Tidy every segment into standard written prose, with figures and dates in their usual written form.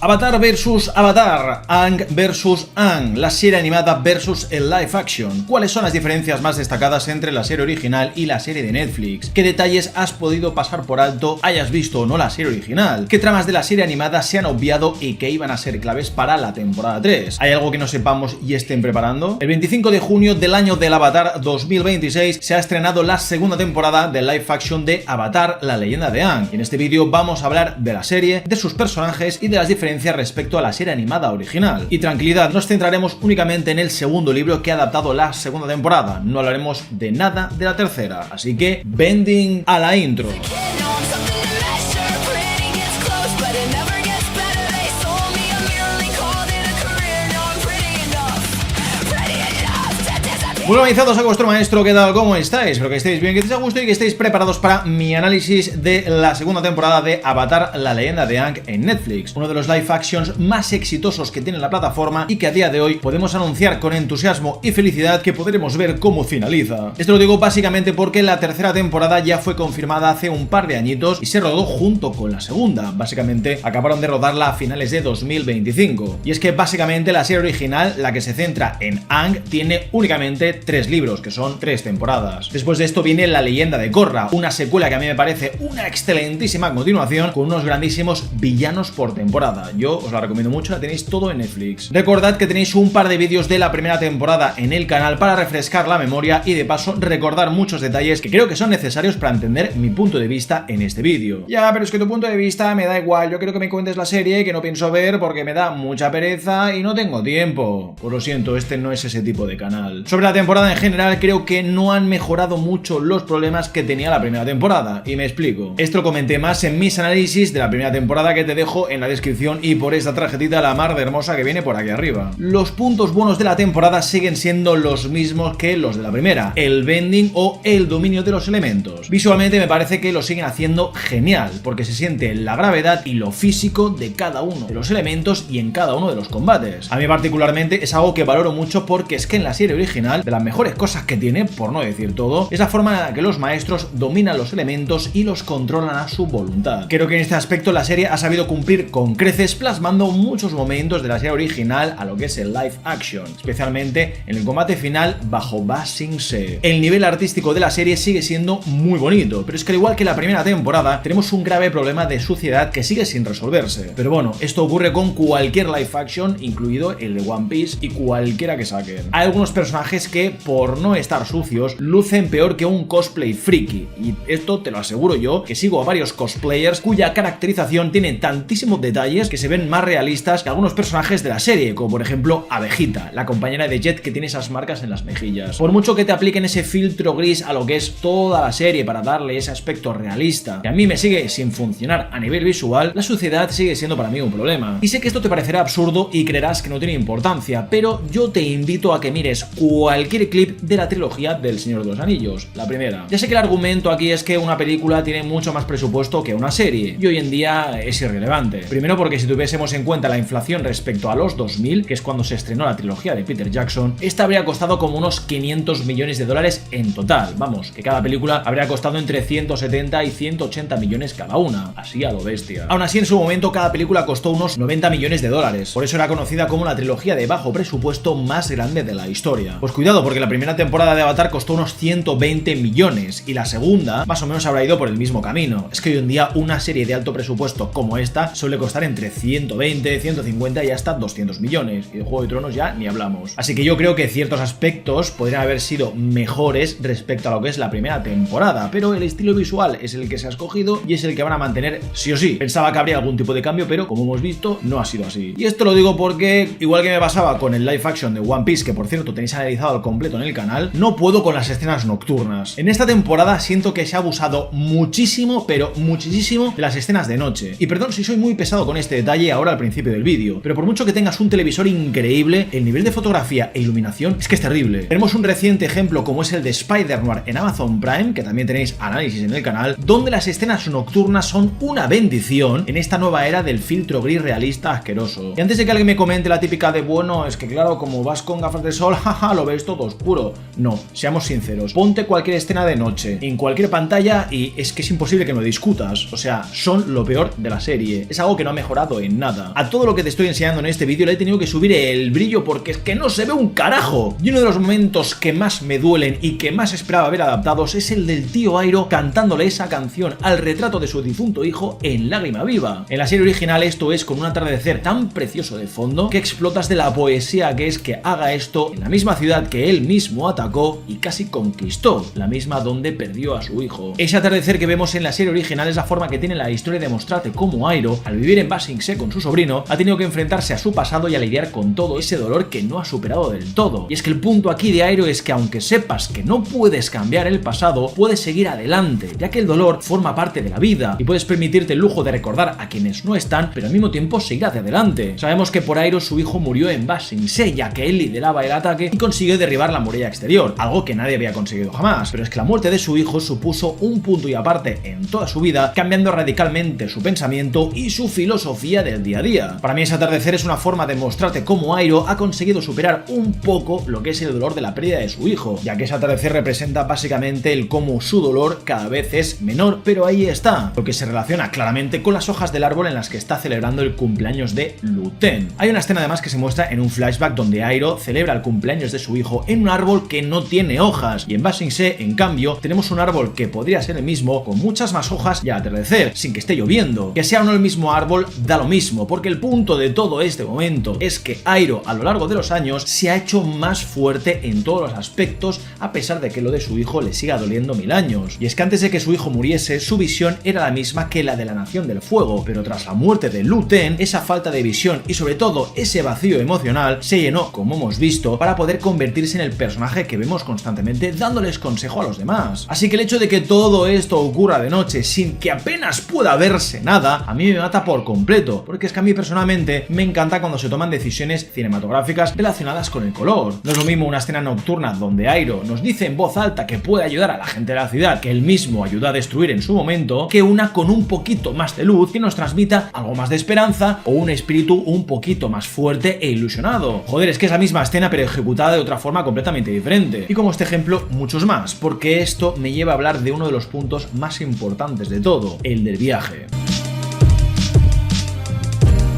Avatar vs Avatar, Aang vs Aang, la serie animada versus el live action. ¿Cuáles son las diferencias más destacadas entre la serie original y la serie de Netflix? ¿Qué detalles has podido pasar por alto, hayas visto o no la serie original? ¿Qué tramas de la serie animada se han obviado y que iban a ser claves para la temporada 3? ¿Hay algo que no sepamos y estén preparando? El 25 de junio del año del Avatar 2026 se ha estrenado la segunda temporada del live action de Avatar, la leyenda de Aang. Y en este vídeo vamos a hablar de la serie, de sus personajes y de las diferencias respecto a la serie animada original. Y tranquilidad, nos centraremos únicamente en el segundo libro que ha adaptado la segunda temporada. No hablaremos de nada de la tercera. Así que, bending a la intro. Muy organizados a vuestro maestro, ¿qué tal? ¿Cómo estáis? Espero que estéis bien, que estéis a gusto y que estéis preparados para mi análisis de la segunda temporada de Avatar, la leyenda de Aang en Netflix. Uno de los live actions más exitosos que tiene la plataforma y que a día de hoy podemos anunciar con entusiasmo y felicidad que podremos ver cómo finaliza. Esto lo digo básicamente porque la tercera temporada ya fue confirmada hace un par de añitos y se rodó junto con la segunda. Básicamente acabaron de rodarla a finales de 2025. Y es que básicamente la serie original, la que se centra en Aang, tiene únicamente 3 libros, que son 3 temporadas. Después de esto viene La leyenda de Korra, una secuela que a mí me parece una excelentísima continuación con unos grandísimos villanos por temporada. Yo os la recomiendo mucho, la tenéis todo en Netflix. Recordad que tenéis un par de vídeos de la primera temporada en el canal para refrescar la memoria y de paso recordar muchos detalles que creo que son necesarios para entender mi punto de vista en este vídeo. Ya, pero es que tu punto de vista me da igual, yo quiero que me cuentes la serie que no pienso ver porque me da mucha pereza y no tengo tiempo. Pues lo siento, este no es ese tipo de canal. Sobre la temporada en general, creo que no han mejorado mucho los problemas que tenía la primera temporada, y me explico. Esto lo comenté más en mis análisis de la primera temporada que te dejo en la descripción y por esta tarjetita la mar de hermosa que viene por aquí arriba. Los puntos buenos de la temporada siguen siendo los mismos que los de la primera, el bending o el dominio de los elementos. Visualmente me parece que lo siguen haciendo genial, porque se siente la gravedad y lo físico de cada uno de los elementos y en cada uno de los combates. A mí particularmente es algo que valoro mucho porque es que en la serie original, de las mejores cosas que tiene, por no decir todo, es la forma en la que los maestros dominan los elementos y los controlan a su voluntad. Creo que en este aspecto la serie ha sabido cumplir con creces, plasmando muchos momentos de la serie original a lo que es el live action, especialmente en el combate final bajo Ba Sing Se. El nivel artístico de la serie sigue siendo muy bonito, pero es que al igual que la primera temporada, tenemos un grave problema de suciedad que sigue sin resolverse. Pero bueno, esto ocurre con cualquier live action, incluido el de One Piece y cualquiera que saquen. Hay algunos personajes que, por no estar sucios, lucen peor que un cosplay friki, y esto te lo aseguro yo, que sigo a varios cosplayers cuya caracterización tiene tantísimos detalles que se ven más realistas que algunos personajes de la serie, como por ejemplo Abejita, la compañera de Jet que tiene esas marcas en las mejillas. Por mucho que te apliquen ese filtro gris a lo que es toda la serie para darle ese aspecto realista, que a mí me sigue sin funcionar a nivel visual, la suciedad sigue siendo para mí un problema. Y sé que esto te parecerá absurdo y creerás que no tiene importancia, pero yo te invito a que mires cualquier clip de la trilogía del Señor de los Anillos, la primera. Ya sé que el argumento aquí es que una película tiene mucho más presupuesto que una serie, y hoy en día es irrelevante. Primero porque si tuviésemos en cuenta la inflación respecto a los 2000, que es cuando se estrenó la trilogía de Peter Jackson, esta habría costado como unos 500 millones de dólares en total. Vamos, que cada película habría costado entre 170 y 180 millones cada una, así a lo bestia. Aún así, en su momento cada película costó unos 90 millones de dólares, por eso era conocida como la trilogía de bajo presupuesto más grande de la historia. Pues cuidado, porque la primera temporada de Avatar costó unos 120 millones y la segunda más o menos habrá ido por el mismo camino. Es que hoy en día una serie de alto presupuesto como esta suele costar entre 120, 150 y hasta 200 millones, y de Juego de Tronos ya ni hablamos. Así que yo creo que ciertos aspectos podrían haber sido mejores respecto a lo que es la primera temporada, pero el estilo visual es el que se ha escogido y es el que van a mantener sí o sí. Pensaba que habría algún tipo de cambio, pero como hemos visto no ha sido así. Y esto lo digo porque, igual que me pasaba con el live action de One Piece, que por cierto tenéis analizado al completo en el canal, no puedo con las escenas nocturnas. En esta temporada siento que se ha abusado muchísimo, pero muchísimo, de las escenas de noche. Y perdón si soy muy pesado con este detalle ahora al principio del vídeo, pero por mucho que tengas un televisor increíble, el nivel de fotografía e iluminación es que es terrible. Tenemos un reciente ejemplo como es el de Spider-Noir en Amazon Prime, que también tenéis análisis en el canal, donde las escenas nocturnas son una bendición en esta nueva era del filtro gris realista asqueroso. Y antes de que alguien me comente la típica de bueno, es que claro, como vas con gafas de sol, jaja, lo ves todo todo oscuro. No, seamos sinceros, ponte cualquier escena de noche, en cualquier pantalla y es que es imposible que no discutas. O sea, son lo peor de la serie. Es algo que no ha mejorado en nada. A todo lo que te estoy enseñando en este vídeo le he tenido que subir el brillo porque es que no se ve un carajo. Y uno de los momentos que más me duelen y que más esperaba ver adaptados es el del tío Airo cantándole esa canción al retrato de su difunto hijo en Lágrima Viva. En la serie original esto es con un atardecer tan precioso de fondo que explotas de la poesía que es que haga esto en la misma ciudad que él mismo atacó y casi conquistó, la misma donde perdió a su hijo. Ese atardecer que vemos en la serie original es la forma que tiene la historia de mostrarte cómo Airo, al vivir en Ba Sing Se con su sobrino, ha tenido que enfrentarse a su pasado y a lidiar con todo ese dolor que no ha superado del todo. Y es que el punto aquí de Airo es que aunque sepas que no puedes cambiar el pasado, puedes seguir adelante, ya que el dolor forma parte de la vida y puedes permitirte el lujo de recordar a quienes no están, pero al mismo tiempo seguir hacia adelante. Sabemos que por Airo su hijo murió en Ba Sing Se, ya que él lideraba el ataque y consiguió derribar la muralla exterior, algo que nadie había conseguido jamás. Pero es que la muerte de su hijo supuso un punto y aparte en toda su vida, cambiando radicalmente su pensamiento y su filosofía del día a día. Para mí ese atardecer es una forma de mostrarte cómo Airo ha conseguido superar un poco lo que es el dolor de la pérdida de su hijo, ya que ese atardecer representa básicamente el cómo su dolor cada vez es menor, pero ahí está, lo que se relaciona claramente con las hojas del árbol en las que está celebrando el cumpleaños de Lu Ten. Hay una escena además que se muestra en un flashback donde Airo celebra el cumpleaños de su hijo en un árbol que no tiene hojas, y en Ba Sing Se, en cambio, tenemos un árbol que podría ser el mismo, con muchas más hojas y al atardecer, sin que esté lloviendo. Que sea o no el mismo árbol, da lo mismo, porque el punto de todo este momento es que Airo, a lo largo de los años, se ha hecho más fuerte en todos los aspectos, a pesar de que lo de su hijo le siga doliendo 1000 años. Y es que antes de que su hijo muriese, su visión era la misma que la de la Nación del Fuego, pero tras la muerte de Lu Ten, esa falta de visión y sobre todo ese vacío emocional se llenó, como hemos visto, para poder convertirse en el personaje que vemos constantemente dándoles consejo a los demás. Así que el hecho de que todo esto ocurra de noche sin que apenas pueda verse nada, a mí me mata por completo, porque es que a mí personalmente me encanta cuando se toman decisiones cinematográficas relacionadas con el color. No es lo mismo una escena nocturna donde Airo nos dice en voz alta que puede ayudar a la gente de la ciudad que él mismo ayudó a destruir en su momento, que una con un poquito más de luz que nos transmita algo más de esperanza o un espíritu un poquito más fuerte e ilusionado. Joder, es que es la misma escena pero ejecutada de otra forma completamente diferente. Y como este ejemplo, muchos más, porque esto me lleva a hablar de uno de los puntos más importantes de todo, el del viaje.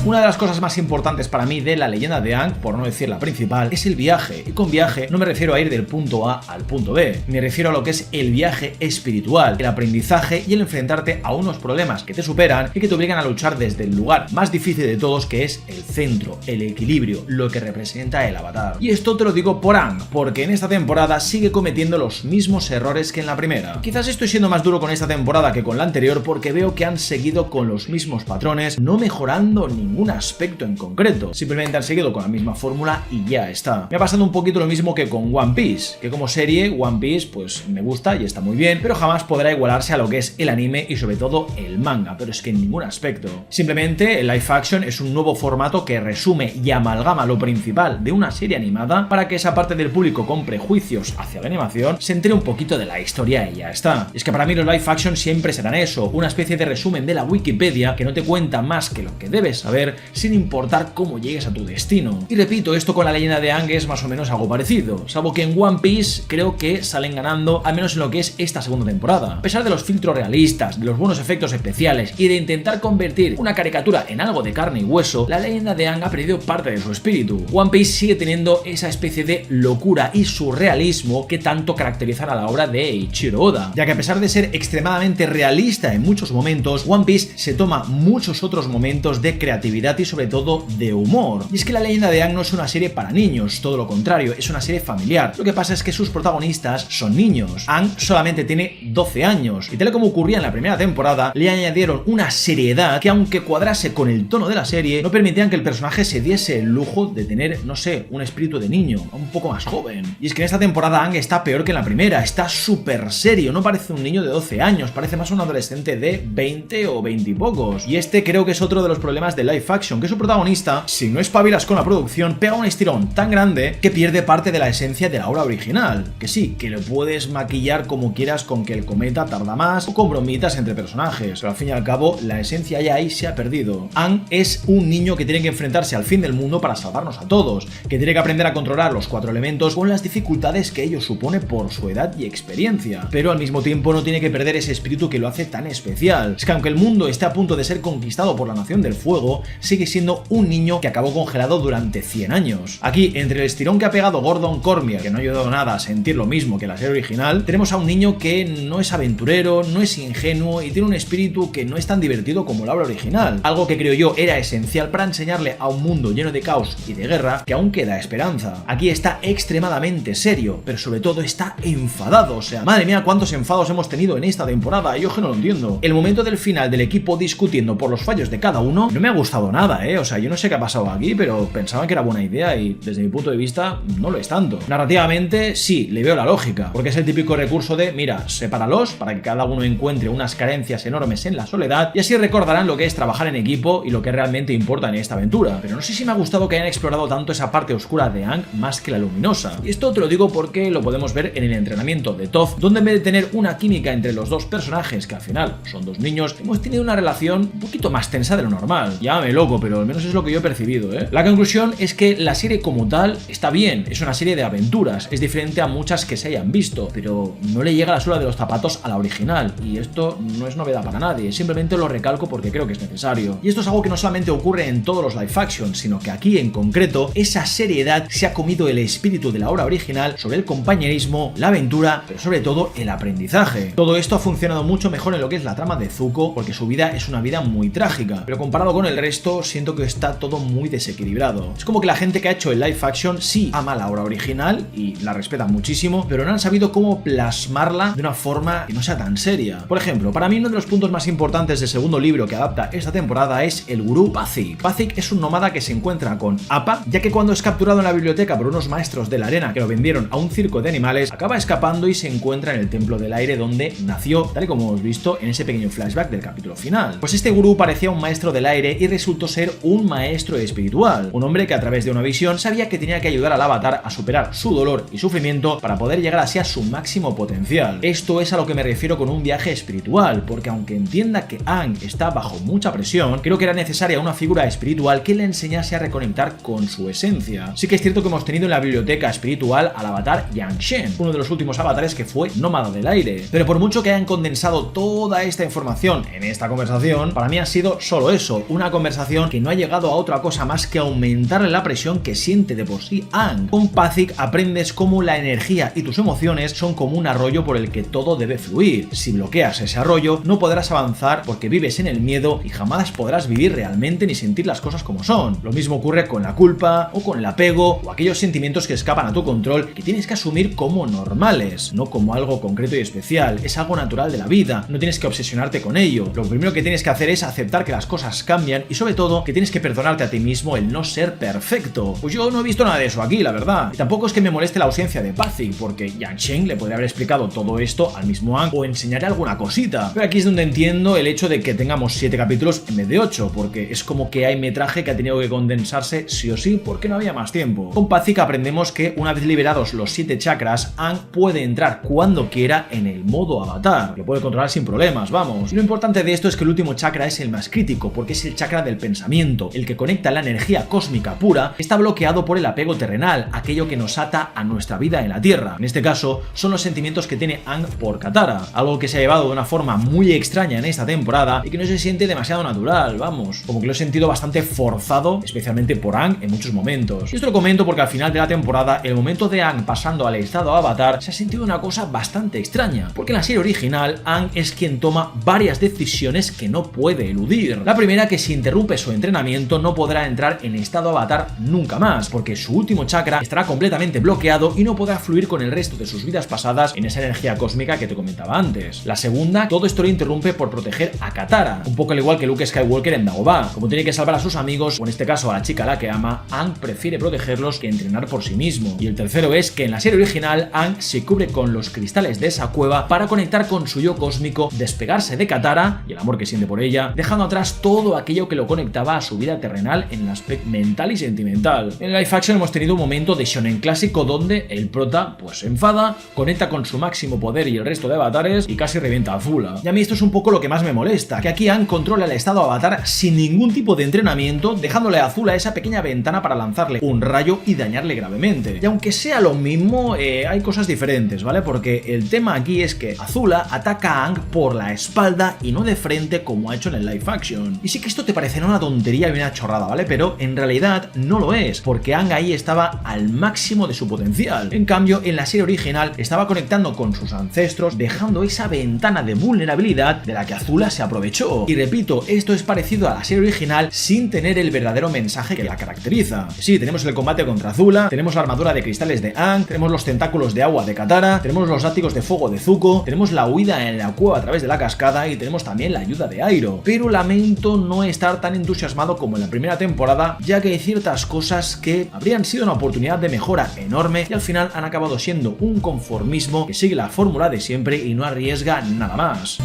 Una de las cosas más importantes para mí de la leyenda de Aang, por no decir la principal, es el viaje. Y con viaje no me refiero a ir del punto A al punto B. Me refiero a lo que es el viaje espiritual, el aprendizaje y el enfrentarte a unos problemas que te superan y que te obligan a luchar desde el lugar más difícil de todos, que es el centro, el equilibrio, lo que representa el avatar. Y esto te lo digo por Aang, porque en esta temporada sigue cometiendo los mismos errores que en la primera. Quizás estoy siendo más duro con esta temporada que con la anterior porque veo que han seguido con los mismos patrones, no mejorando ningún aspecto en concreto. Simplemente han seguido con la misma fórmula y ya está. Me ha pasado un poquito lo mismo que con One Piece, que como serie One Piece pues me gusta y está muy bien, pero jamás podrá igualarse a lo que es el anime y sobre todo el manga, pero es que en ningún aspecto. Simplemente el live action es un nuevo formato que resume y amalgama lo principal de una serie animada para que esa parte del público con prejuicios hacia la animación se entere un poquito de la historia y ya está. Y es que para mí los live action siempre serán eso, una especie de resumen de la Wikipedia que no te cuenta más que lo que debes saber sin importar cómo llegues a tu destino. Y repito, esto con la leyenda de Aang es más o menos algo parecido, salvo que en One Piece creo que salen ganando, al menos en lo que es esta segunda temporada. A pesar de los filtros realistas, de los buenos efectos especiales y de intentar convertir una caricatura en algo de carne y hueso, la leyenda de Aang ha perdido parte de su espíritu. One Piece sigue teniendo esa especie de locura y surrealismo que tanto caracterizan a la obra de Eiichiro Oda, ya que a pesar de ser extremadamente realista en muchos momentos, One Piece se toma muchos otros momentos de creatividad y sobre todo de humor. Y es que la leyenda de Aang no es una serie para niños, todo lo contrario, es una serie familiar. Lo que pasa es que sus protagonistas son niños. Aang solamente tiene 12 años y tal como ocurría en la primera temporada, le añadieron una seriedad que aunque cuadrase con el tono de la serie, no permitían que el personaje se diese el lujo de tener, no sé, un espíritu de niño, un poco más joven. Y es que en esta temporada Aang está peor que en la primera, está súper serio, no parece un niño de 12 años, parece más un adolescente de 20 o 20 y pocos. Y este creo que es otro de los problemas del live live action que su protagonista, si no espabilas con la producción, pega un estirón tan grande que pierde parte de la esencia de la obra original. Que sí, que lo puedes maquillar como quieras con que el cometa tarda más o con bromitas entre personajes, pero al fin y al cabo la esencia ya ahí se ha perdido. Aang es un niño que tiene que enfrentarse al fin del mundo para salvarnos a todos, que tiene que aprender a controlar los 4 elementos con las dificultades que ello supone por su edad y experiencia, pero al mismo tiempo no tiene que perder ese espíritu que lo hace tan especial. Es que aunque el mundo esté a punto de ser conquistado por la Nación del Fuego, sigue siendo un niño que acabó congelado durante 100 años. Aquí, entre el estirón que ha pegado Gordon Cormier, que no ha ayudado nada a sentir lo mismo que la serie original, tenemos a un niño que no es aventurero, no es ingenuo y tiene un espíritu que no es tan divertido como la obra original, algo que creo yo era esencial para enseñarle a un mundo lleno de caos y de guerra que aún queda esperanza. Aquí está extremadamente serio, pero sobre todo está enfadado. O sea, madre mía, cuántos enfados hemos tenido en esta temporada, yo que no lo entiendo. El momento del final del equipo discutiendo por los fallos de cada uno no me ha gustado nada, o sea, yo no sé qué ha pasado aquí, pero pensaba que era buena idea y desde mi punto de vista no lo es tanto. Narrativamente sí, le veo la lógica, porque es el típico recurso de, mira, sepáralos para que cada uno encuentre unas carencias enormes en la soledad y así recordarán lo que es trabajar en equipo y lo que realmente importa en esta aventura. Pero no sé si me ha gustado que hayan explorado tanto esa parte oscura de Aang más que la luminosa. Y esto te lo digo porque lo podemos ver en el entrenamiento de Toph, donde en vez de tener una química entre los dos personajes, que al final son dos niños, hemos tenido una relación un poquito más tensa de lo normal. Llámame loco, pero al menos es lo que yo he percibido, La conclusión es que la serie como tal está bien, es una serie de aventuras, es diferente a muchas que se hayan visto, pero no le llega la suela de los zapatos a la original, y esto no es novedad para nadie, simplemente lo recalco porque creo que es necesario. Y esto es algo que no solamente ocurre en todos los live action, sino que aquí en concreto esa seriedad se ha comido el espíritu de la obra original sobre el compañerismo, la aventura, pero sobre todo el aprendizaje. Todo esto ha funcionado mucho mejor en lo que es la trama de Zuko, porque su vida es una vida muy trágica, pero comparado con el resto siento que está todo muy desequilibrado. Es como que la gente que ha hecho el live action sí ama la obra original y la respeta muchísimo, pero no han sabido cómo plasmarla de una forma que no sea tan seria. Por ejemplo, para mí uno de los puntos más importantes del segundo libro que adapta esta temporada es el gurú Pazik. Pazik es un nómada que se encuentra con Appa, ya que cuando es capturado en la biblioteca por unos maestros de la arena que lo vendieron a un circo de animales, acaba escapando y se encuentra en el Templo del Aire donde nació, tal y como hemos visto en ese pequeño flashback del capítulo final. Pues este gurú parecía un maestro del aire y resultó ser un maestro espiritual, un hombre que a través de una visión sabía que tenía que ayudar al avatar a superar su dolor y sufrimiento para poder llegar así a su máximo potencial. Esto es a lo que me refiero con un viaje espiritual, porque aunque entienda que Aang está bajo mucha presión, creo que era necesaria una figura espiritual que le enseñase a reconectar con su esencia. Sí que es cierto que hemos tenido en la biblioteca espiritual al avatar Yang Shen, uno de los últimos avatares que fue nómada del aire, pero por mucho que hayan condensado toda esta información en esta conversación, para mí ha sido solo eso, una conversación que no ha llegado a otra cosa más que aumentarle la presión que siente de por sí Aang. Con Pazik aprendes cómo la energía y tus emociones son como un arroyo por el que todo debe fluir. Si bloqueas ese arroyo, no podrás avanzar porque vives en el miedo y jamás podrás vivir realmente ni sentir las cosas como son. Lo mismo ocurre con la culpa o con el apego o aquellos sentimientos que escapan a tu control que tienes que asumir como normales, no como algo concreto y especial. Es algo natural de la vida, no tienes que obsesionarte con ello. Lo primero que tienes que hacer es aceptar que las cosas cambian y sobre todo que tienes que perdonarte a ti mismo el no ser perfecto. Pues yo no he visto nada de eso aquí, la verdad. Y tampoco es que me moleste la ausencia de Pazik, porque Yang Shen le podría haber explicado todo esto al mismo Aang o enseñarle alguna cosita. Pero aquí es donde entiendo el hecho de que tengamos 7 capítulos en vez de 8, porque es como que hay metraje que ha tenido que condensarse sí o sí porque no había más tiempo. Con Pazik aprendemos que una vez liberados los 7 chakras, Aang puede entrar cuando quiera en el modo avatar, lo puede controlar sin problemas, vamos. Y lo importante de esto es que el último chakra es el más crítico, porque es el chakra del pensamiento, el que conecta la energía cósmica pura, está bloqueado por el apego terrenal, aquello que nos ata a nuestra vida en la Tierra. En este caso, son los sentimientos que tiene Aang por Katara, algo que se ha llevado de una forma muy extraña en esta temporada y que no se siente demasiado natural, vamos, como que lo he sentido bastante forzado, especialmente por Aang en muchos momentos. Y esto lo comento porque al final de la temporada, el momento de Aang pasando al estado avatar se ha sentido una cosa bastante extraña, porque en la serie original Aang es quien toma varias decisiones que no puede eludir. La primera, que si interrumpe su entrenamiento no podrá entrar en estado avatar nunca más, porque su último chakra estará completamente bloqueado y no podrá fluir con el resto de sus vidas pasadas en esa energía cósmica que te comentaba antes. La segunda, todo esto lo interrumpe por proteger a Katara, un poco al igual que Luke Skywalker en Dagobah. Como tiene que salvar a sus amigos, o en este caso a la chica a la que ama, Aang prefiere protegerlos que entrenar por sí mismo. Y el tercero es que en la serie original Aang se cubre con los cristales de esa cueva para conectar con su yo cósmico, despegarse de Katara y el amor que siente por ella, dejando atrás todo aquello que lo conectaba a su vida terrenal en el aspecto mental y sentimental. En Live Action hemos tenido un momento de shonen clásico donde el prota pues se enfada, conecta con su máximo poder y el resto de avatares y casi revienta a Azula. Y a mí esto es un poco lo que más me molesta, que aquí Aang controla el estado avatar sin ningún tipo de entrenamiento, dejándole a Azula esa pequeña ventana para lanzarle un rayo y dañarle gravemente. Y aunque sea lo mismo, hay cosas diferentes, ¿vale? Porque el tema aquí es que Azula ataca a Aang por la espalda y no de frente como ha hecho en el Live Action. Y sí que esto te parecerá una tontería y una chorrada, ¿vale? Pero en realidad no lo es, porque Aang ahí estaba al máximo de su potencial. En cambio, en la serie original estaba conectando con sus ancestros, dejando esa ventana de vulnerabilidad de la que Azula se aprovechó. Y repito, esto es parecido a la serie original sin tener el verdadero mensaje que la caracteriza. Sí, tenemos el combate contra Azula, tenemos la armadura de cristales de Aang, tenemos los tentáculos de agua de Katara, tenemos los látigos de fuego de Zuko, tenemos la huida en la cueva a través de la cascada y tenemos también la ayuda de Airo. Pero lamento no estar tan entusiasmado como en la primera temporada, ya que hay ciertas cosas que habrían sido una oportunidad de mejora enorme y al final han acabado siendo un conformismo que sigue la fórmula de siempre y no arriesga nada más.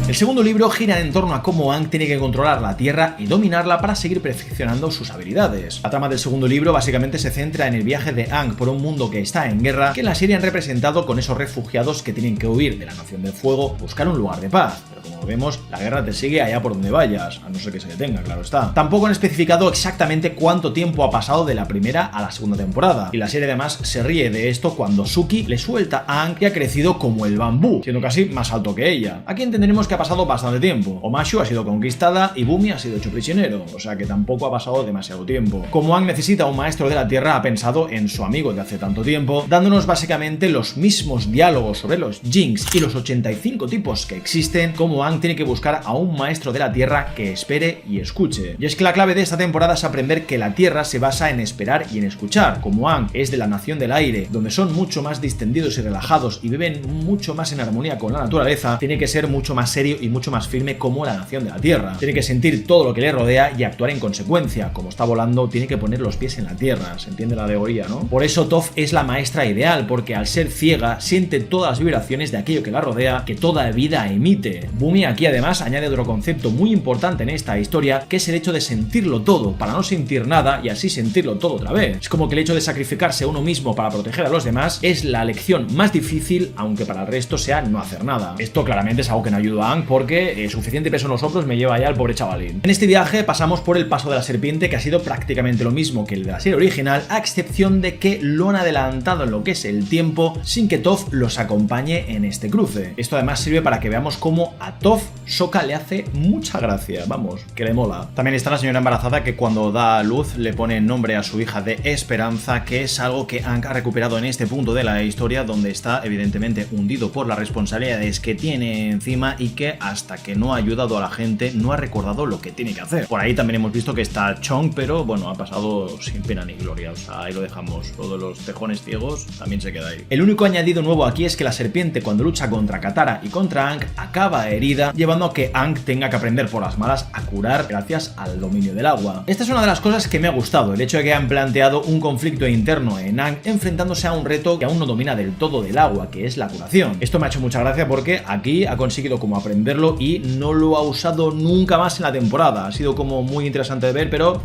El segundo libro gira en torno a cómo Aang tiene que controlar la Tierra y dominarla para seguir perfeccionando sus habilidades. La trama del segundo libro básicamente se centra en el viaje de Aang por un mundo que está en guerra, que en la serie han representado con esos refugiados que tienen que huir de la Nación del Fuego, buscar un lugar de paz. Pero como vemos, la guerra te sigue allá por donde vayas, a no ser que se detenga, claro está. Tampoco han especificado exactamente cuánto tiempo ha pasado de la primera a la segunda temporada, y la serie además se ríe de esto cuando Suki le suelta a Aang que ha crecido como el bambú, siendo casi más alto que ella. Aquí entenderemos que ha pasado bastante tiempo. Omashu ha sido conquistada y Bumi ha sido hecho prisionero, o sea que tampoco ha pasado demasiado tiempo. Como Aang necesita un maestro de la Tierra, ha pensado en su amigo de hace tanto tiempo, dándonos básicamente los mismos diálogos sobre los Jinx y los 85 tipos que existen, como Aang tiene que buscar a un maestro de la Tierra que espere y escuche. Y es que la clave de esta temporada es aprender que la Tierra se basa en esperar y en escuchar. Como Aang es de la Nación del Aire, donde son mucho más distendidos y relajados y viven mucho más en armonía con la naturaleza, tiene que ser mucho más serio y mucho más firme como la Nación de la Tierra. Tiene que sentir todo lo que le rodea y actuar en consecuencia. Como está volando, tiene que poner los pies en la tierra. ¿Se entiende la alegoría, no? Por eso Toph es la maestra ideal, porque al ser ciega, siente todas las vibraciones de aquello que la rodea, que toda vida emite. Bumi aquí además añade otro concepto muy importante en esta historia, que es el hecho de sentirlo todo, para no sentir nada y así sentirlo todo otra vez. Es como que el hecho de sacrificarse a uno mismo para proteger a los demás es la lección más difícil, aunque para el resto sea no hacer nada. Esto claramente es algo que no ayuda a Aang, porque suficiente peso en los hombros me lleva ya el pobre chavalín. En este viaje pasamos por el paso de la serpiente, que ha sido prácticamente lo mismo que el de la serie original, a excepción de que lo han adelantado en lo que es el tiempo sin que Toph los acompañe en este cruce. Esto además sirve para que veamos cómo a Toph Sokka le hace mucha gracia, vamos, que le mola. También está la señora embarazada que cuando da a luz le pone nombre a su hija de Esperanza, que es algo que Aang ha recuperado en este punto de la historia, donde está evidentemente hundido por las responsabilidades que tiene encima y que hasta que no ha ayudado a la gente no ha recordado lo que tiene que hacer. Por ahí también hemos visto que está Chong, pero bueno, ha pasado sin pena ni gloria, o sea, ahí lo dejamos. Todos los tejones ciegos también se queda ahí. El único añadido nuevo aquí es que la serpiente, cuando lucha contra Katara y contra Aang, acaba herida, llevando a que Aang tenga que aprender por las malas a curar gracias al dominio del agua. Esta es una de las cosas que me ha gustado, el hecho de que han planteado un conflicto interno en Aang enfrentándose a un reto que aún no domina del todo del agua, que es la curación. Esto me ha hecho mucha gracia porque aquí ha conseguido como aprenderlo y no lo ha usado nunca más en la temporada. Ha sido como muy interesante de ver, pero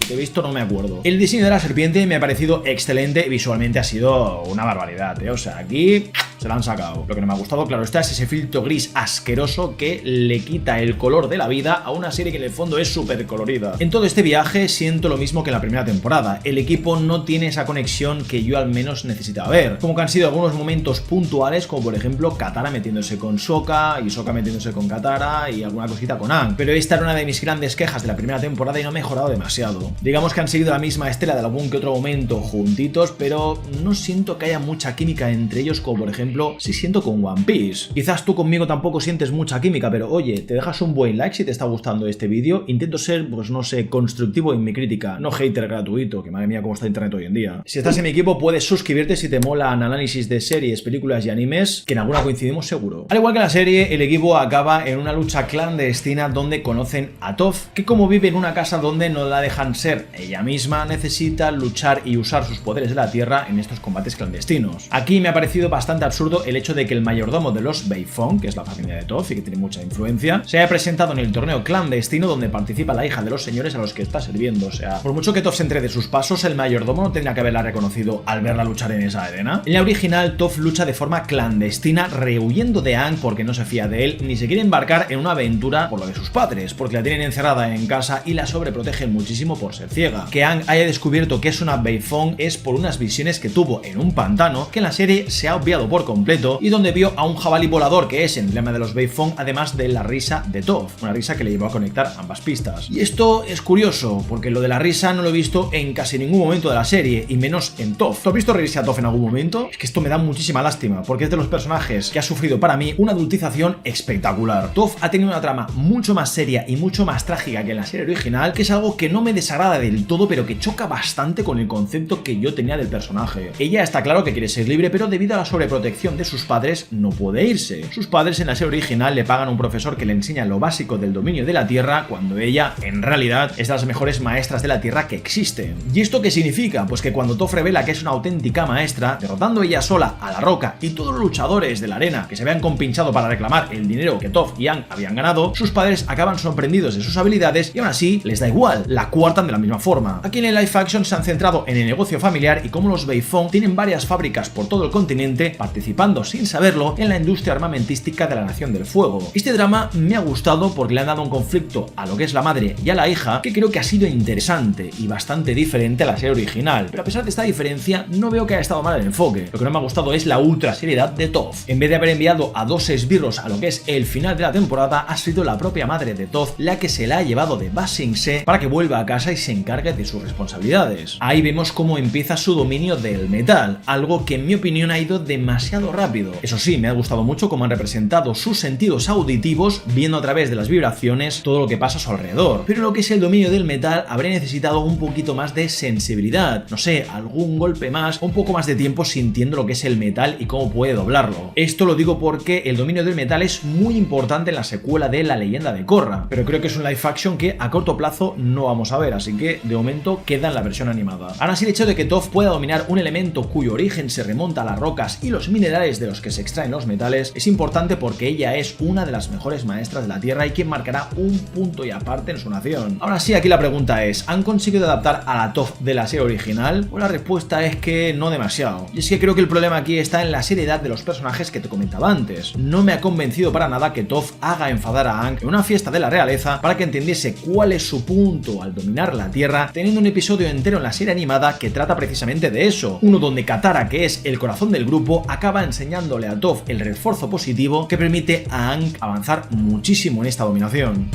he visto no me acuerdo. El diseño de la serpiente me ha parecido excelente y visualmente ha sido una barbaridad, ¿eh? O sea, aquí se la han sacado. Lo que no me ha gustado, claro está, es ese filtro gris asqueroso que le quita el color de la vida a una serie que en el fondo es súper colorida. En todo este viaje siento lo mismo que en la primera temporada. El equipo no tiene esa conexión que yo al menos necesitaba ver. Como que han sido algunos momentos puntuales, como por ejemplo Katara metiéndose con Sokka y Sokka metiéndose con Katara y alguna cosita con Aang. Pero esta era una de mis grandes quejas de la primera temporada y no ha mejorado demasiado. Digamos que han seguido la misma estela de algún que otro momento juntitos, pero no siento que haya mucha química entre ellos, como por ejemplo si siento con One Piece. Quizás tú conmigo tampoco sientes mucha química, pero oye, te dejas un buen like si te está gustando este vídeo. Intento ser, pues no sé, constructivo en mi crítica, no hater gratuito, que madre mía cómo está internet hoy en día. Si estás en mi equipo puedes suscribirte si te molan análisis de series, películas y animes, que en alguna coincidimos seguro. Al igual que la serie, el equipo acaba en una lucha clandestina donde conocen a Toph, que como vive en una casa donde no la dejan ser ella misma, necesita luchar y usar sus poderes de la tierra en estos combates clandestinos. Aquí me ha parecido bastante absurdo absurdo el hecho de que el mayordomo de los Beifong, que es la familia de Toph y que tiene mucha influencia, se haya presentado en el torneo clandestino donde participa la hija de los señores a los que está sirviendo. O sea, por mucho que Toph se entre de sus pasos, el mayordomo no tendría que haberla reconocido al verla luchar en esa arena. En la original, Toph lucha de forma clandestina, rehuyendo de Aang porque no se fía de él, ni se quiere embarcar en una aventura por lo de sus padres, porque la tienen encerrada en casa y la sobreprotegen muchísimo por ser ciega. Que Aang haya descubierto que es una Beifong es por unas visiones que tuvo en un pantano que en la serie se ha obviado por completo y donde vio a un jabalí volador que es emblema de los Beifong, además de la risa de Toph, una risa que le llevó a conectar ambas pistas. Y esto es curioso, porque lo de la risa no lo he visto en casi ningún momento de la serie, y menos en Toph. ¿Tú has visto reírse a Toph en algún momento? Es que esto me da muchísima lástima, porque es de los personajes que ha sufrido para mí una adultización espectacular. Toph ha tenido una trama mucho más seria y mucho más trágica que en la serie original, que es algo que no me desagrada del todo, pero que choca bastante con el concepto que yo tenía del personaje. Ella está claro que quiere ser libre, pero debido a la sobreprotección de sus padres no puede irse. Sus padres en la serie original le pagan a un profesor que le enseña lo básico del dominio de la tierra, cuando ella, en realidad, es de las mejores maestras de la tierra que existen. ¿Y esto qué significa? Pues que cuando Toph revela que es una auténtica maestra, derrotando ella sola a la Roca y todos los luchadores de la arena que se habían compinchado para reclamar el dinero que Toph y Aang habían ganado, sus padres acaban sorprendidos de sus habilidades y aún así les da igual, la cuartan de la misma forma. Aquí en el live action se han centrado en el negocio familiar y cómo los Beifong tienen varias fábricas por todo el continente, participando sin saberlo en la industria armamentística de la Nación del Fuego. Este drama me ha gustado porque le han dado un conflicto a lo que es la madre y a la hija que creo que ha sido interesante y bastante diferente a la serie original, pero a pesar de esta diferencia no veo que haya estado mal el enfoque. Lo que no me ha gustado es la ultra seriedad de Toph. En vez de haber enviado a dos esbirros a lo que es el final de la temporada, ha sido la propia madre de Toph la que se la ha llevado de Ba Sing Se para que vuelva a casa y se encargue de sus responsabilidades. Ahí vemos cómo empieza su dominio del metal, algo que en mi opinión ha ido demasiado rápido. Eso sí, me ha gustado mucho cómo han representado sus sentidos auditivos, viendo a través de las vibraciones todo lo que pasa a su alrededor. Pero lo que es el dominio del metal habría necesitado un poquito más de sensibilidad, no sé, algún golpe más, un poco más de tiempo sintiendo lo que es el metal y cómo puede doblarlo. Esto lo digo porque el dominio del metal es muy importante en la secuela de La Leyenda de Korra, pero creo que es un live action que a corto plazo no vamos a ver, así que de momento queda en la versión animada. Ahora sí, el hecho de que Toph pueda dominar un elemento cuyo origen se remonta a las rocas y los minerales de los que se extraen los metales es importante porque ella es una de las mejores maestras de la Tierra y quien marcará un punto y aparte en su nación. Ahora sí, aquí la pregunta es, ¿han conseguido adaptar a la Toph de la serie original? Pues la respuesta es que no demasiado. Y es que creo que el problema aquí está en la seriedad de los personajes que te comentaba antes. No me ha convencido para nada que Toph haga enfadar a Aang en una fiesta de la realeza para que entendiese cuál es su punto al dominar la Tierra, teniendo un episodio entero en la serie animada que trata precisamente de eso. Uno donde Katara, que es el corazón del grupo, acaba enseñándole a Toph el refuerzo positivo que permite a Aang avanzar muchísimo en esta dominación.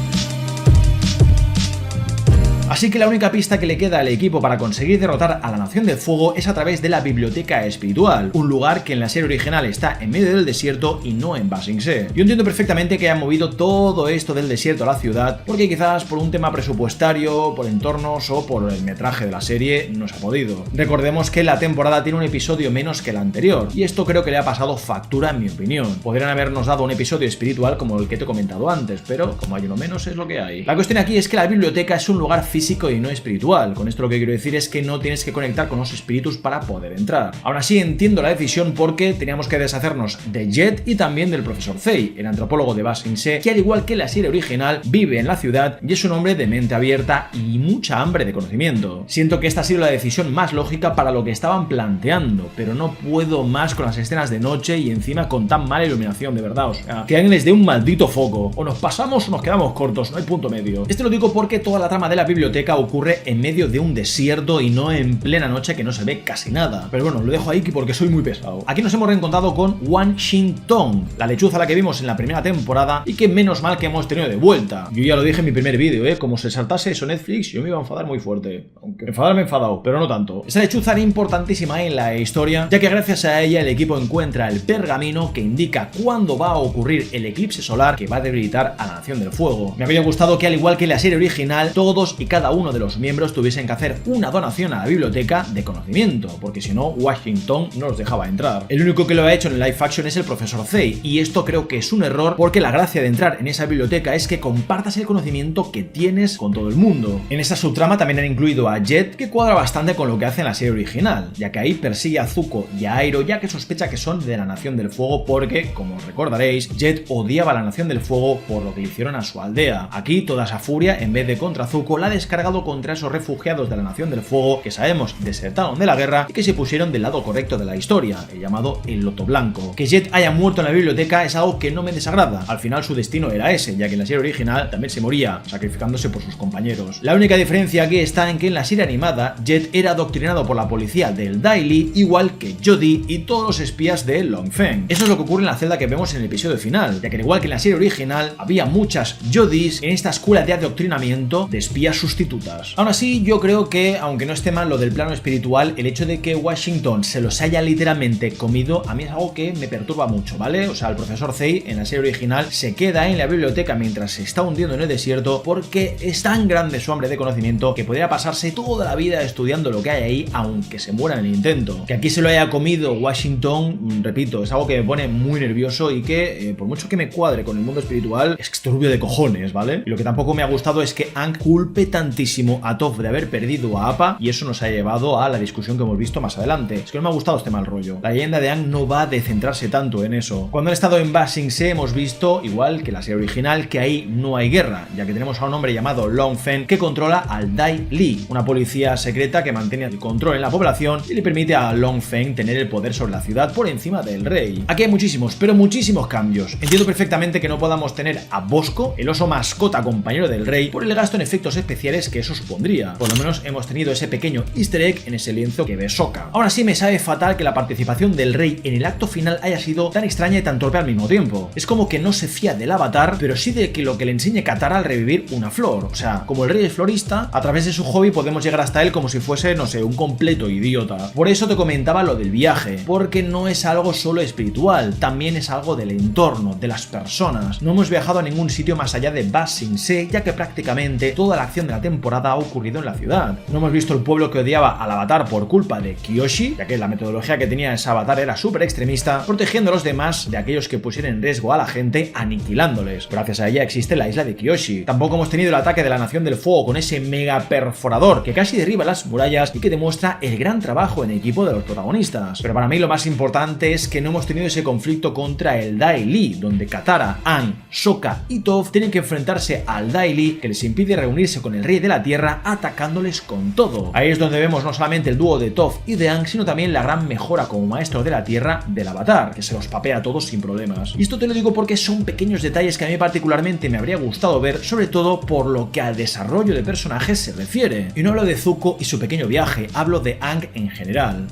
Así que la única pista que le queda al equipo para conseguir derrotar a la Nación del Fuego es a través de la Biblioteca Espiritual, un lugar que en la serie original está en medio del desierto y no en Ba Sing Se. Yo entiendo perfectamente que hayan movido todo esto del desierto a la ciudad, porque quizás por un tema presupuestario, por entornos o por el metraje de la serie no se ha podido. Recordemos que la temporada tiene un episodio menos que el anterior, y esto creo que le ha pasado factura en mi opinión. Podrían habernos dado un episodio espiritual como el que te he comentado antes, pero como hay uno menos es lo que hay. La cuestión aquí es que la biblioteca es un lugar físico y no espiritual. Con esto lo que quiero decir es que no tienes que conectar con los espíritus para poder entrar. Aún así entiendo la decisión porque teníamos que deshacernos de Jet y también del profesor Zei, el antropólogo de Ba Sing Se, que al igual que la serie original vive en la ciudad y es un hombre de mente abierta y mucha hambre de conocimiento. Siento que esta ha sido la decisión más lógica para lo que estaban planteando, pero no puedo más con las escenas de noche y encima con tan mala iluminación, de verdad. O sea, que alguien les dé un maldito foco. O nos pasamos o nos quedamos cortos, no hay punto medio. Lo digo porque toda la trama de la biblioteca ocurre en medio de un desierto y no en plena noche que no se ve casi nada. Pero bueno, lo dejo ahí porque soy muy pesado. Aquí nos hemos reencontrado con Wan Shin Tong, la lechuza a la que vimos en la primera temporada y que menos mal que hemos tenido de vuelta. Yo ya lo dije en mi primer vídeo, como se saltase eso Netflix, yo me iba a enfadar muy fuerte. Aunque enfadarme he enfadado, pero no tanto. Esa lechuza era importantísima en la historia, ya que gracias a ella el equipo encuentra el pergamino que indica cuándo va a ocurrir el eclipse solar que va a debilitar a la Nación del Fuego. Me habría gustado que, al igual que en la serie original, todos y cada cada uno de los miembros tuviesen que hacer una donación a la biblioteca de conocimiento, porque si no, Washington no los dejaba entrar. El único que lo ha hecho en el live action es el profesor Zay, y esto creo que es un error porque la gracia de entrar en esa biblioteca es que compartas el conocimiento que tienes con todo el mundo. En esta subtrama también han incluido a Jet, que cuadra bastante con lo que hace en la serie original, ya que ahí persigue a Zuko y a Airo, ya que sospecha que son de la Nación del Fuego porque, como recordaréis, Jet odiaba a la Nación del Fuego por lo que le hicieron a su aldea. Aquí toda esa furia, en vez de contra Zuko, la ha descargado contra esos refugiados de la Nación del Fuego que sabemos desertaron de la guerra y que se pusieron del lado correcto de la historia, el llamado el Loto Blanco. Que Jet haya muerto en la biblioteca es algo que no me desagrada, al final su destino era ese, ya que en la serie original también se moría, sacrificándose por sus compañeros. La única diferencia aquí está en que en la serie animada Jet era adoctrinado por la policía del Daily, igual que Jodie y todos los espías de Long Feng. Eso es lo que ocurre en la celda que vemos en el episodio final, ya que al igual que en la serie original había muchas Jodies en esta escuela de adoctrinamiento de espías sustitutas. Aún así, yo creo que, aunque no esté mal lo del plano espiritual, el hecho de que Washington se los haya literalmente comido, a mí es algo que me perturba mucho, ¿vale? O sea, el profesor Zay en la serie original se queda en la biblioteca mientras se está hundiendo en el desierto porque es tan grande su hambre de conocimiento que podría pasarse toda la vida estudiando lo que hay ahí, aunque se muera en el intento. Que aquí se lo haya comido Washington, repito, es algo que me pone muy nervioso y que, por mucho que me cuadre con el mundo espiritual, es turbio de cojones, ¿vale? Y lo que tampoco me ha gustado es que Aang culpe tantísimo a Toph de haber perdido a Appa, y eso nos ha llevado a la discusión que hemos visto más adelante. Es que no me ha gustado este mal rollo. La leyenda de Aang no va de centrarse tanto en eso. Cuando han estado en Ba Sing Se hemos visto, igual que la serie original, que ahí no hay guerra, ya que tenemos a un hombre llamado Long Feng que controla al Dai Li, una policía secreta que mantiene el control en la población y le permite a Long Feng tener el poder sobre la ciudad por encima del rey. Aquí hay muchísimos, pero muchísimos cambios. Entiendo perfectamente que no podamos tener a Bosco, el oso mascota compañero del rey, por el gasto en efectos especiales que eso supondría. Por lo menos hemos tenido ese pequeño easter egg en ese lienzo que ve Sokka. Aún así me sabe fatal que la participación del rey en el acto final haya sido tan extraña y tan torpe al mismo tiempo. Es como que no se fía del avatar, pero sí de que lo que le enseñe Katara al revivir una flor. O sea, como el rey es florista, a través de su hobby podemos llegar hasta él como si fuese, no sé, un completo idiota. Por eso te comentaba lo del viaje, porque no es algo solo espiritual, también es algo del entorno, de las personas. No hemos viajado a ningún sitio más allá de Ba Sing Se, ya que prácticamente toda la acción de la temporada ha ocurrido en la ciudad. No hemos visto el pueblo que odiaba al avatar por culpa de Kyoshi, ya que la metodología que tenía ese avatar era súper extremista, protegiendo a los demás de aquellos que pusieran en riesgo a la gente, aniquilándoles. Gracias a ella existe la isla de Kyoshi. Tampoco hemos tenido el ataque de la Nación del Fuego con ese mega perforador que casi derriba las murallas y que demuestra el gran trabajo en equipo de los protagonistas. Pero para mí lo más importante es que no hemos tenido ese conflicto contra el Dai Li, donde Katara, Aang, Sokka y Toph tienen que enfrentarse al Dai Li, que les impide reunirse con el rey de la tierra, atacándoles con todo. Ahí es donde vemos no solamente el dúo de Toph y de Aang, sino también la gran mejora como maestro de la tierra del avatar, que se los papea a todos sin problemas. Y esto te lo digo porque son pequeños detalles que a mí particularmente me habría gustado ver, sobre todo por lo que al desarrollo de personajes se refiere. Y no hablo de Zuko y su pequeño viaje, hablo de Aang en general.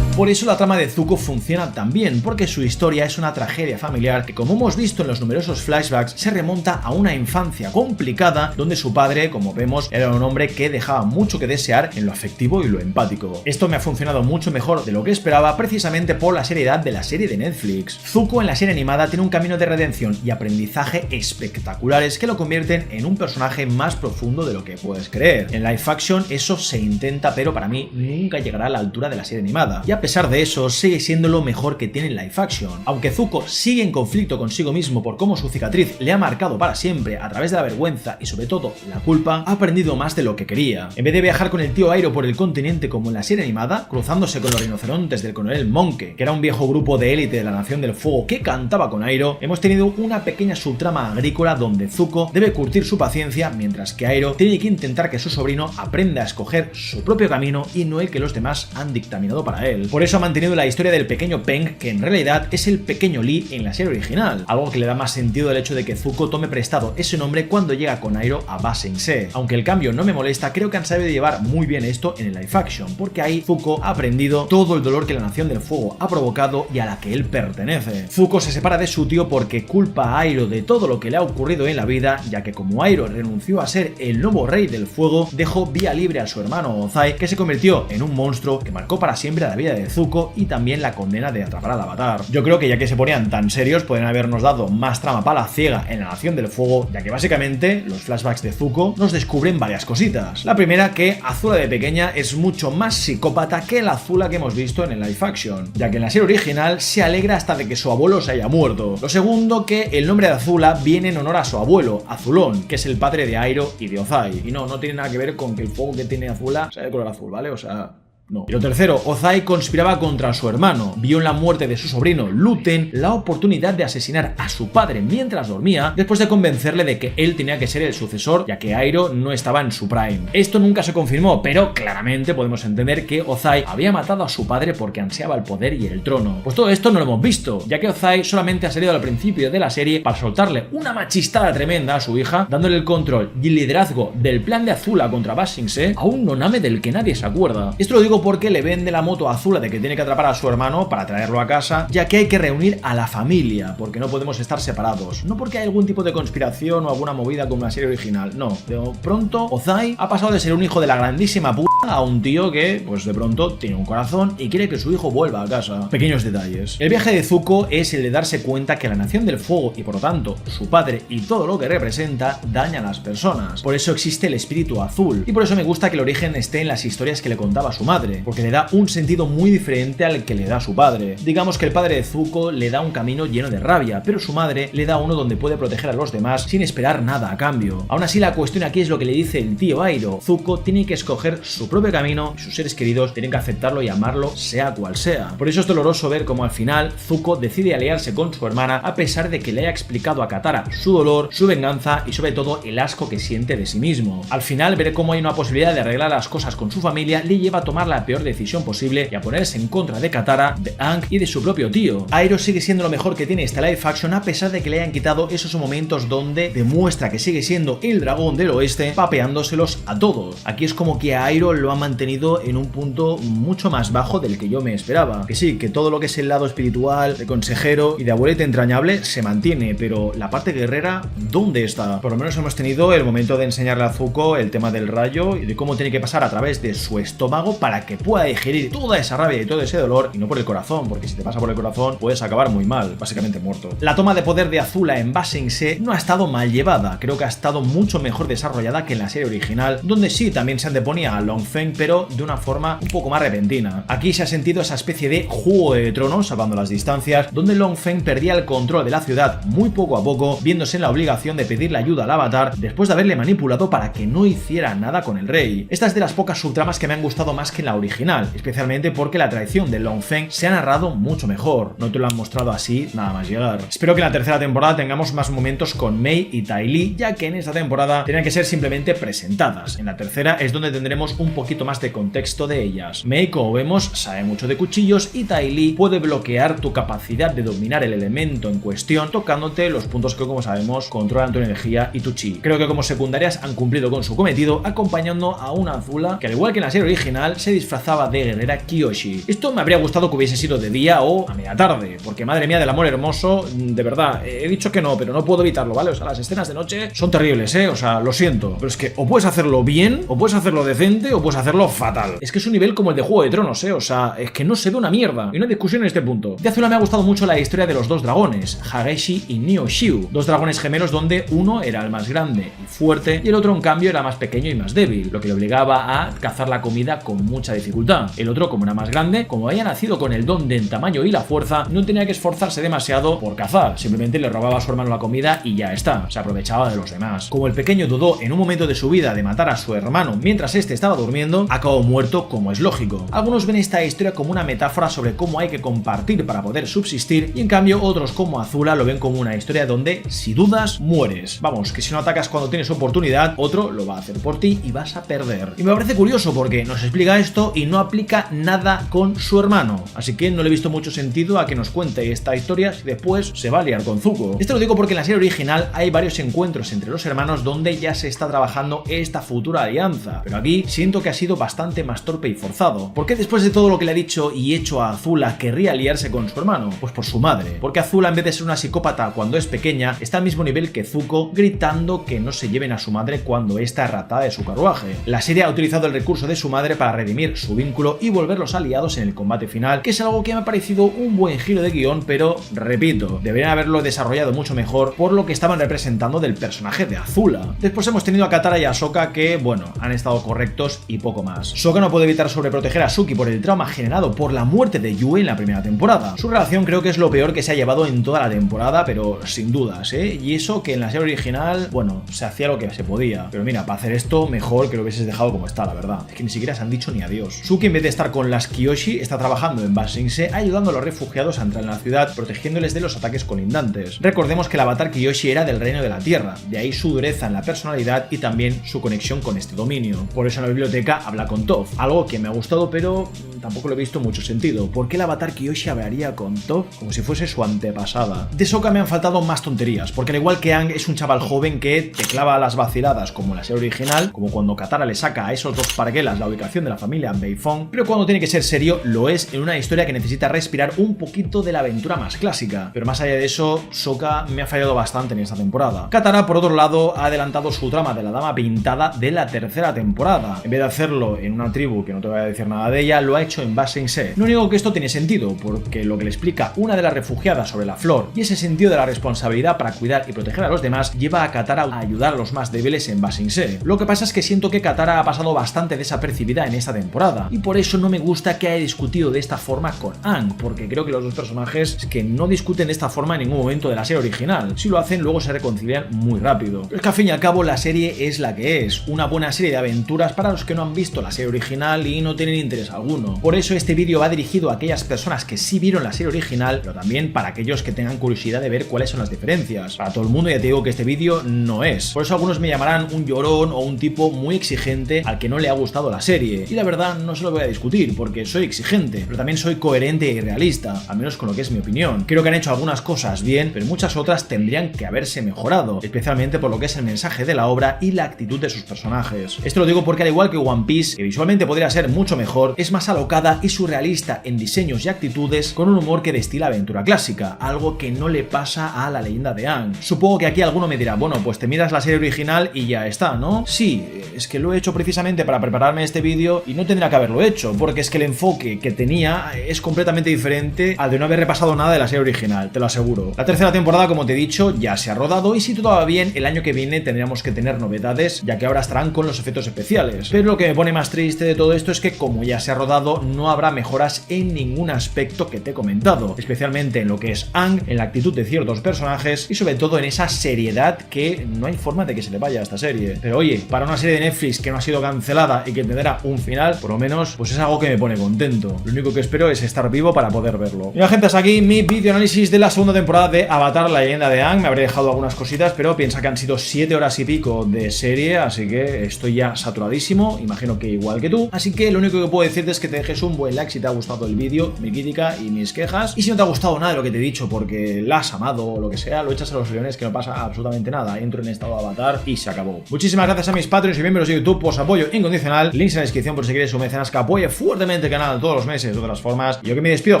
Por eso la trama de Zuko funciona tan bien, porque su historia es una tragedia familiar que, como hemos visto en los numerosos flashbacks, se remonta a una infancia complicada donde su padre, como vemos, era un hombre que dejaba mucho que desear en lo afectivo y lo empático. Esto me ha funcionado mucho mejor de lo que esperaba, precisamente por la seriedad de la serie de Netflix. Zuko en la serie animada tiene un camino de redención y aprendizaje espectaculares que lo convierten en un personaje más profundo de lo que puedes creer. En live action eso se intenta, pero para mí nunca llegará a la altura de la serie animada. Y a pesar de eso, sigue siendo lo mejor que tiene en live action. Aunque Zuko sigue en conflicto consigo mismo por cómo su cicatriz le ha marcado para siempre a través de la vergüenza y sobre todo la culpa, ha aprendido más de lo que quería. En vez de viajar con el tío Airo por el continente como en la serie animada, cruzándose con los rinocerontes del coronel Monke, que era un viejo grupo de élite de la Nación del Fuego que cantaba con Airo, hemos tenido una pequeña subtrama agrícola donde Zuko debe curtir su paciencia mientras que Airo tiene que intentar que su sobrino aprenda a escoger su propio camino y no el que los demás han dictaminado para él. Por eso ha mantenido la historia del pequeño Peng, que en realidad es el pequeño Lee en la serie original, algo que le da más sentido al hecho de que Zuko tome prestado ese nombre cuando llega con Airo a Ba Sing Se. Aunque el cambio no me molesta, creo que han sabido llevar muy bien esto en el live action, porque ahí Zuko ha aprendido todo el dolor que la Nación del Fuego ha provocado y a la que él pertenece. Zuko se separa de su tío porque culpa a Airo de todo lo que le ha ocurrido en la vida, ya que como Airo renunció a ser el nuevo rey del fuego, dejó vía libre a su hermano Ozai, que se convirtió en un monstruo que marcó para siempre la vida de de Zuko y también la condena de atrapar al Avatar. Yo creo que ya que se ponían tan serios, podrían habernos dado más trama palaciega en la Nación del Fuego, ya que básicamente los flashbacks de Zuko nos descubren varias cositas. La primera, que Azula de pequeña es mucho más psicópata que la Azula que hemos visto en el live action, ya que en la serie original se alegra hasta de que su abuelo se haya muerto. Lo segundo, que el nombre de Azula viene en honor a su abuelo, Azulón, que es el padre de Airo y de Ozai. Y no tiene nada que ver con que el fuego que tiene Azula sea de color azul, ¿vale? O sea... no. Y lo tercero, Ozai conspiraba contra su hermano, vio en la muerte de su sobrino Luten la oportunidad de asesinar a su padre mientras dormía, después de convencerle de que él tenía que ser el sucesor, ya que Airo no estaba en su prime. Esto nunca se confirmó, pero claramente podemos entender que Ozai había matado a su padre porque ansiaba el poder y el trono. Pues todo esto no lo hemos visto, ya que Ozai solamente ha salido al principio de la serie para soltarle una machistada tremenda a su hija, dándole el control y el liderazgo del plan de Azula contra Ba Sing Se a un Noname del que nadie se acuerda. Esto lo digo porque le vende la moto a Azula de que tiene que atrapar a su hermano para traerlo a casa, ya que hay que reunir a la familia, porque no podemos estar separados. No porque hay algún tipo de conspiración o alguna movida como la serie original, no. De pronto, Ozai ha pasado de ser un hijo de la grandísima puta a un tío que, pues de pronto, tiene un corazón y quiere que su hijo vuelva a casa. Pequeños detalles. El viaje de Zuko es el de darse cuenta que la Nación del Fuego y por lo tanto su padre y todo lo que representa daña a las personas. Por eso existe el espíritu azul y por eso me gusta que el origen esté en las historias que le contaba su madre, porque le da un sentido muy diferente al que le da su padre. Digamos que el padre de Zuko le da un camino lleno de rabia, pero su madre le da uno donde puede proteger a los demás sin esperar nada a cambio. Aún así, la cuestión aquí es lo que le dice el tío Airo. Zuko tiene que escoger su propio camino y sus seres queridos tienen que aceptarlo y amarlo sea cual sea. Por eso es doloroso ver cómo al final Zuko decide aliarse con su hermana a pesar de que le haya explicado a Katara su dolor, su venganza y sobre todo el asco que siente de sí mismo. Al final, ver cómo hay una posibilidad de arreglar las cosas con su familia le lleva a tomar la peor decisión posible y a ponerse en contra de Katara, de Aang y de su propio tío. Airo sigue siendo lo mejor que tiene esta live action a pesar de que le hayan quitado esos momentos donde demuestra que sigue siendo el dragón del oeste, papeándoselos a todos. Aquí es como que a Airo lo ha mantenido en un punto mucho más bajo del que yo me esperaba. Que sí, que todo lo que es el lado espiritual, de consejero y de abuelete entrañable se mantiene, pero la parte guerrera, ¿dónde está? Por lo menos hemos tenido el momento de enseñarle a Zuko el tema del rayo y de cómo tiene que pasar a través de su estómago para que pueda digerir toda esa rabia y todo ese dolor y no por el corazón, porque si te pasa por el corazón puedes acabar muy mal, básicamente muerto. La toma de poder de Azula en Ba Sing Se no ha estado mal llevada, creo que ha estado mucho mejor desarrollada que en la serie original, donde sí también se anteponía a Long Feng, pero de una forma un poco más repentina. Aquí se ha sentido esa especie de Juego de Tronos, salvando las distancias, donde Long Feng perdía el control de la ciudad muy poco a poco, viéndose en la obligación de pedirle ayuda al Avatar después de haberle manipulado para que no hiciera nada con el rey. Esta es de las pocas subtramas que me han gustado más que en la original, especialmente porque la traición de Long Feng se ha narrado mucho mejor. No te lo han mostrado así nada más llegar. Espero que en la tercera temporada tengamos más momentos con Mei y Ty Lee, ya que en esta temporada tenían que ser simplemente presentadas. En la tercera es donde tendremos un poquito más de contexto de ellas. Mei, como vemos, sabe mucho de cuchillos y Ty Lee puede bloquear tu capacidad de dominar el elemento en cuestión, tocándote los puntos que, como sabemos, controlan tu energía y tu chi. Creo que como secundarias han cumplido con su cometido, acompañando a una Azula que, al igual que en la serie original, se disfrazaba de guerrera Kyoshi. Esto me habría gustado que hubiese sido de día o a media tarde, porque madre mía del amor hermoso, de verdad, he dicho que no, pero no puedo evitarlo, ¿vale? O sea, las escenas de noche son terribles, o sea, lo siento, pero es que o puedes hacerlo bien, o puedes hacerlo decente, o puedes hacerlo fatal. Es que es un nivel como el de Juego de Tronos, o sea, es que no se ve una mierda, y no hay discusión en este punto. De Azula me ha gustado mucho la historia de los dos dragones, Hageshi y Nihonshiu, dos dragones gemelos donde uno era el más grande y fuerte, y el otro en cambio era más pequeño y más débil, lo que le obligaba a cazar la comida con mucha dificultad. El otro, como era más grande, como había nacido con el don del tamaño y la fuerza, no tenía que esforzarse demasiado por cazar, simplemente le robaba a su hermano la comida y ya está, se aprovechaba de los demás. Como el pequeño dudó en un momento de su vida de matar a su hermano mientras este estaba durmiendo, acabó muerto como es lógico. Algunos ven esta historia como una metáfora sobre cómo hay que compartir para poder subsistir, y en cambio otros, como Azula, lo ven como una historia donde si dudas, mueres. Vamos, que si no atacas cuando tienes oportunidad, otro lo va a hacer por ti y vas a perder. Y me parece curioso porque nos explica esto y no aplica nada con su hermano, así que no le he visto mucho sentido a que nos cuente esta historia si después se va a liar con Zuko. Esto lo digo porque en la serie original hay varios encuentros entre los hermanos donde ya se está trabajando esta futura alianza, pero aquí siento que ha sido bastante más torpe y forzado. ¿Por qué después de todo lo que le ha dicho y hecho a Azula querría aliarse con su hermano? Pues por su madre, porque Azula, en vez de ser una psicópata cuando es pequeña, está al mismo nivel que Zuko, gritando que no se lleven a su madre cuando esta es raptada de su carruaje. La serie ha utilizado el recurso de su madre para redimir unir su vínculo y volverlos aliados en el combate final, que es algo que me ha parecido un buen giro de guión, pero repito, deberían haberlo desarrollado mucho mejor por lo que estaban representando del personaje de Azula. Después hemos tenido a Katara y a Sokka que, bueno, han estado correctos y poco más. Sokka no puede evitar sobreproteger a Suki por el trauma generado por la muerte de Yue en la primera temporada. Su relación creo que es lo peor que se ha llevado en toda la temporada, pero sin dudas, y eso que en la serie original, bueno, se hacía lo que se podía, pero mira, para hacer esto mejor que lo hubieses dejado como está, la verdad. Es que ni siquiera se han dicho ni adiós. Suki, en vez de estar con las Kyoshi, está trabajando en Ba Sing Se, ayudando a los refugiados a entrar en la ciudad, protegiéndoles de los ataques colindantes. Recordemos que el avatar Kyoshi era del reino de la tierra, de ahí su dureza en la personalidad y también su conexión con este dominio. Por eso en la biblioteca habla con Toph, algo que me ha gustado, pero tampoco lo he visto mucho sentido. ¿Por qué el avatar Kyoshi hablaría con Toph como si fuese su antepasada? De Sokka me han faltado más tonterías, porque al igual que Aang es un chaval joven que te clava las vaciladas como en la serie original, como cuando Katara le saca a esos dos parguelas la ubicación de la familia Beifong, pero cuando tiene que ser serio lo es en una historia que necesita respirar un poquito de la aventura más clásica. Pero más allá de eso, Sokka me ha fallado bastante en esta temporada. Katara, por otro lado, ha adelantado su trama de la dama pintada de la tercera temporada. En vez de hacerlo en una tribu que no te voy a decir nada de ella, lo ha hecho en Ba Sing Se. No niego que esto tiene sentido, porque lo que le explica una de las refugiadas sobre la flor y ese sentido de la responsabilidad para cuidar y proteger a los demás lleva a Katara a ayudar a los más débiles en Ba Sing Se. Lo que pasa es que siento que Katara ha pasado bastante desapercibida en esta temporada, y por eso no me gusta que haya discutido de esta forma con Aang, porque creo que los dos personajes es que no discuten de esta forma en ningún momento de la serie original. Si lo hacen, luego se reconcilian muy rápido. Pero es que al fin y al cabo la serie es la que es, una buena serie de aventuras para los que no han visto la serie original y no tienen interés alguno. Por eso este vídeo va dirigido a aquellas personas que sí vieron la serie original, pero también para aquellos que tengan curiosidad de ver cuáles son las diferencias. Para todo el mundo ya te digo que este vídeo no es. Por eso algunos me llamarán un llorón o un tipo muy exigente al que no le ha gustado la serie. Y la verdad no se lo voy a discutir, porque soy exigente, pero también soy coherente y realista, al menos con lo que es mi opinión. Creo que han hecho algunas cosas bien, pero muchas otras tendrían que haberse mejorado, especialmente por lo que es el mensaje de la obra y la actitud de sus personajes. Esto lo digo porque al igual que One Piece, que visualmente podría ser mucho mejor, es más alocada y surrealista en diseños y actitudes, con un humor que destila aventura clásica, algo que no le pasa a la leyenda de Aang. Supongo que aquí alguno me dirá, bueno, pues te miras la serie original y ya está, ¿no? Sí, es que lo he hecho precisamente para prepararme este vídeo y no tendría que haberlo hecho, porque es que el enfoque que tenía es completamente diferente al de no haber repasado nada de la serie original, te lo aseguro. La tercera temporada, como te he dicho, ya se ha rodado y si todo va bien, el año que viene tendríamos que tener novedades, ya que ahora estarán con los efectos especiales. Pero lo que me pone más triste de todo esto es que como ya se ha rodado, no habrá mejoras en ningún aspecto que te he comentado, especialmente en lo que es Aang, en la actitud de ciertos personajes y sobre todo en esa seriedad que no hay forma de que se le vaya a esta serie. Pero oye, para una serie de Netflix que no ha sido cancelada y que tendrá un final, por lo menos, pues es algo que me pone contento. Lo único que espero es estar vivo para poder verlo. Mira, gente, hasta aquí mi vídeo análisis de la segunda temporada de Avatar, la leyenda de Aang. Me habré dejado algunas cositas, pero piensa que han sido 7 horas y pico de serie, así que estoy ya saturadísimo, imagino que igual que tú. Así que lo único que puedo decirte es que te dejes un buen like si te ha gustado el vídeo, mi crítica y mis quejas. Y si no te ha gustado nada de lo que te he dicho porque la has amado o lo que sea, lo echas a los leones, que no pasa absolutamente nada. Entro en estado de Avatar y se acabó. Muchísimas gracias a mis Patreons y miembros de YouTube por su apoyo incondicional. Links en la descripción por si quieres un mecenas que apoye fuertemente el canal todos los meses de otras formas. Y yo que me despido,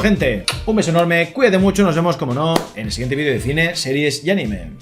gente. Un beso enorme, cuídate mucho, nos vemos como no en el siguiente vídeo de cine, series y anime.